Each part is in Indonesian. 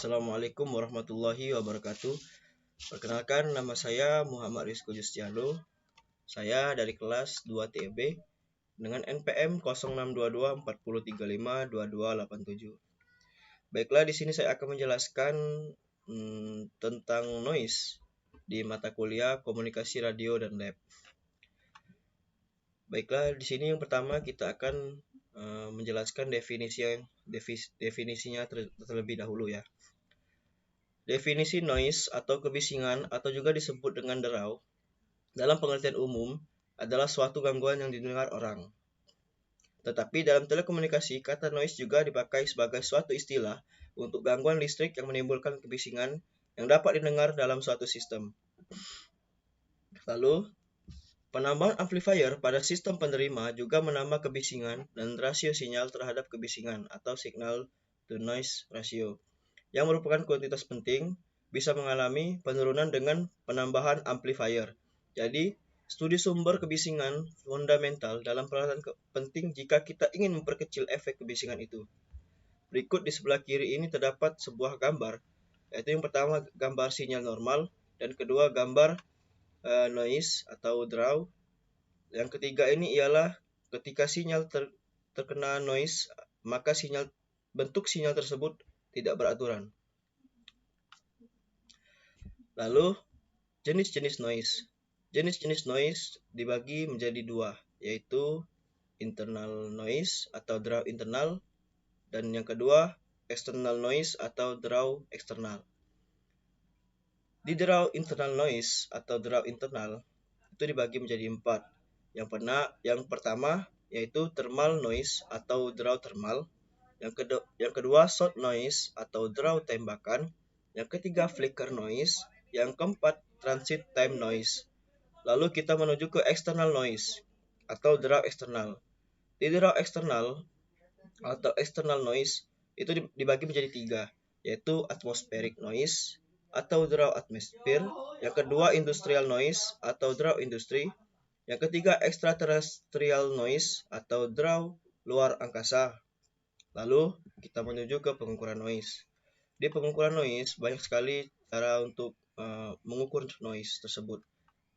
Assalamualaikum warahmatullahi wabarakatuh. Perkenalkan, nama saya Muhammad Rizko Justiano. Saya dari kelas 2 TEB dengan NPM 062240352287. Baiklah, di sini saya akan menjelaskan tentang noise di mata kuliah Komunikasi Radio dan Lab. Baiklah, di sini yang pertama kita akan menjelaskan definisinya terlebih dahulu ya. Definisi noise atau kebisingan atau juga disebut dengan derau dalam pengertian umum adalah suatu gangguan yang didengar orang. Tetapi dalam telekomunikasi, kata noise juga dipakai sebagai suatu istilah untuk gangguan listrik yang menimbulkan kebisingan yang dapat didengar dalam suatu sistem. Lalu, penambahan amplifier pada sistem penerima juga menambah kebisingan dan rasio sinyal terhadap kebisingan atau signal to noise ratio, yang merupakan kuantitas penting, bisa mengalami penurunan dengan penambahan amplifier. Jadi, studi sumber kebisingan fundamental dalam peralatan penting jika kita ingin memperkecil efek kebisingan itu. Berikut di sebelah kiri ini terdapat sebuah gambar, yaitu yang pertama gambar sinyal normal, dan kedua gambar noise atau draw. Yang ketiga ini ialah ketika sinyal terkena noise, maka bentuk sinyal tersebut tidak beraturan. Lalu, jenis-jenis noise. Jenis-jenis noise dibagi menjadi dua, yaitu internal noise atau draw internal, dan yang kedua external noise atau draw eksternal. Di draw internal noise atau draw internal itu dibagi menjadi empat. Yang pertama yaitu thermal noise atau draw thermal. Yang kedua shot noise atau draw tembakan. Yang ketiga flicker noise. Yang keempat transit time noise. Lalu kita menuju ke external noise atau draw eksternal. Di draw eksternal atau external noise itu dibagi menjadi tiga, yaitu atmospheric noise atau draw atmosphere, yang kedua industrial noise atau draw industri, yang ketiga extraterrestrial noise atau draw luar angkasa. Lalu kita menuju ke pengukuran noise. Di pengukuran noise banyak sekali cara untuk mengukur noise tersebut,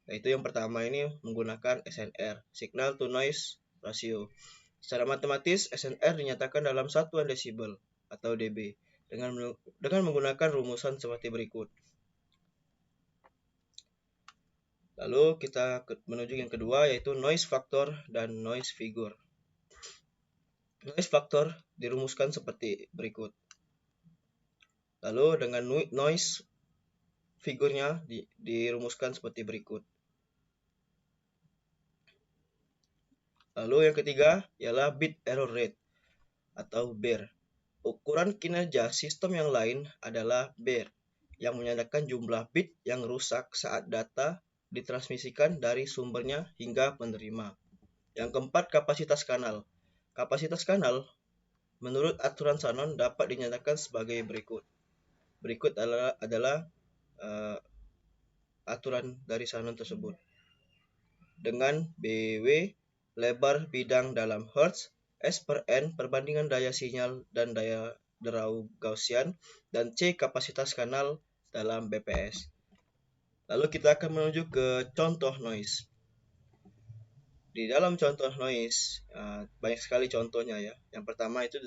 yaitu yang pertama ini menggunakan SNR, signal to noise ratio. Secara matematis, SNR dinyatakan dalam satuan desibel atau dB dengan menggunakan rumusan seperti berikut. Lalu kita menuju yang kedua, yaitu noise factor dan noise figure. Noise factor dirumuskan seperti berikut. Lalu dengan noise figurnya dirumuskan seperti berikut. Lalu yang ketiga ialah bit error rate atau BER. Ukuran kinerja sistem yang lain adalah BER, yang menandakan jumlah bit yang rusak saat data ditransmisikan dari sumbernya hingga penerima. Yang keempat, kapasitas kanal. Kapasitas kanal menurut aturan Shannon dapat dinyatakan sebagai berikut. Berikut adalah aturan dari Shannon tersebut. Dengan BW lebar bidang dalam Hertz, S per N perbandingan daya sinyal dan daya derau Gaussian, dan C kapasitas kanal dalam BPS. Lalu kita akan menuju ke contoh noise. Di dalam contoh noise banyak sekali contohnya ya. Yang pertama itu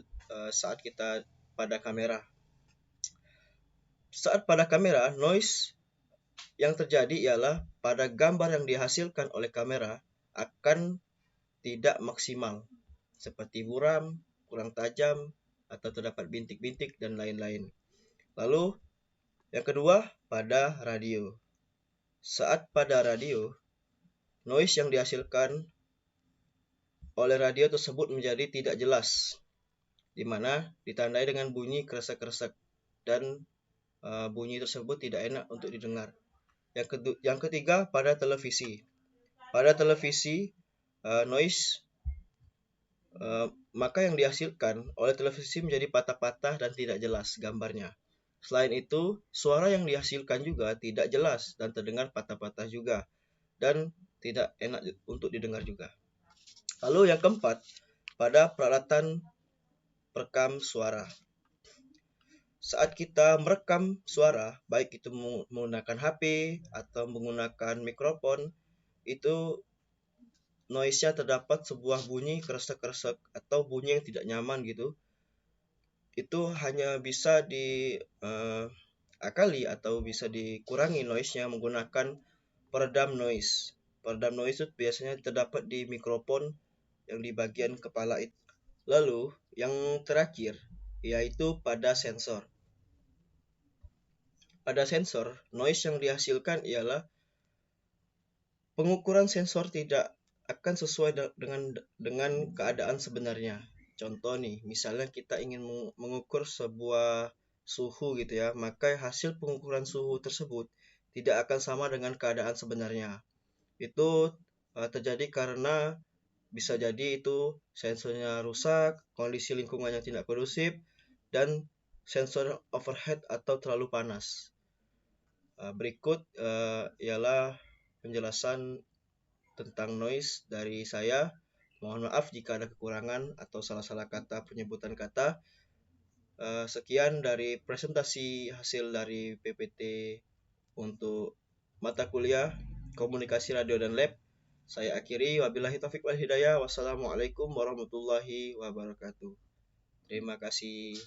saat kita pada kamera. Saat pada kamera, noise yang terjadi ialah pada gambar yang dihasilkan oleh kamera akan tidak maksimal, seperti buram, kurang tajam, atau terdapat bintik-bintik, dan lain-lain. Lalu, yang kedua, pada radio. Saat pada radio, noise yang dihasilkan oleh radio tersebut menjadi tidak jelas, di mana ditandai dengan bunyi kresek-kresek, dan bunyi tersebut tidak enak untuk didengar. Yang ketiga, pada televisi. Pada televisi, noise maka yang dihasilkan oleh televisi menjadi patah-patah dan tidak jelas gambarnya. Selain itu, suara yang dihasilkan juga tidak jelas dan terdengar patah-patah juga, dan tidak enak untuk didengar juga. Lalu yang keempat, pada peralatan perekam suara. saat kita merekam suara, baik itu menggunakan HP atau menggunakan mikrofon, itu noise-nya terdapat sebuah bunyi kresek-kresek atau bunyi yang tidak nyaman gitu. Itu hanya bisa diakali atau bisa dikurangi noise-nya menggunakan peredam noise. Peredam noise itu biasanya terdapat di mikrofon yang di bagian kepala itu. Lalu yang terakhir yaitu pada sensor. Pada sensor, noise yang dihasilkan ialah pengukuran sensor tidak akan sesuai dengan keadaan sebenarnya. Contoh nih, misalnya kita ingin mengukur sebuah suhu gitu ya, maka hasil pengukuran suhu tersebut tidak akan sama dengan keadaan sebenarnya. Itu terjadi karena bisa jadi itu sensornya rusak, kondisi lingkungannya tidak kondusif, dan sensor overhead atau terlalu panas. Berikut ialah penjelasan tentang noise dari saya. Mohon maaf jika ada kekurangan atau salah-salah kata penyebutan kata. Sekian dari presentasi hasil dari PPT untuk mata kuliah Komunikasi Radio dan Lab. Saya akhiri, wabillahi taufiq wal hidayah. Wassalamualaikum warahmatullahi wabarakatuh. Terima kasih.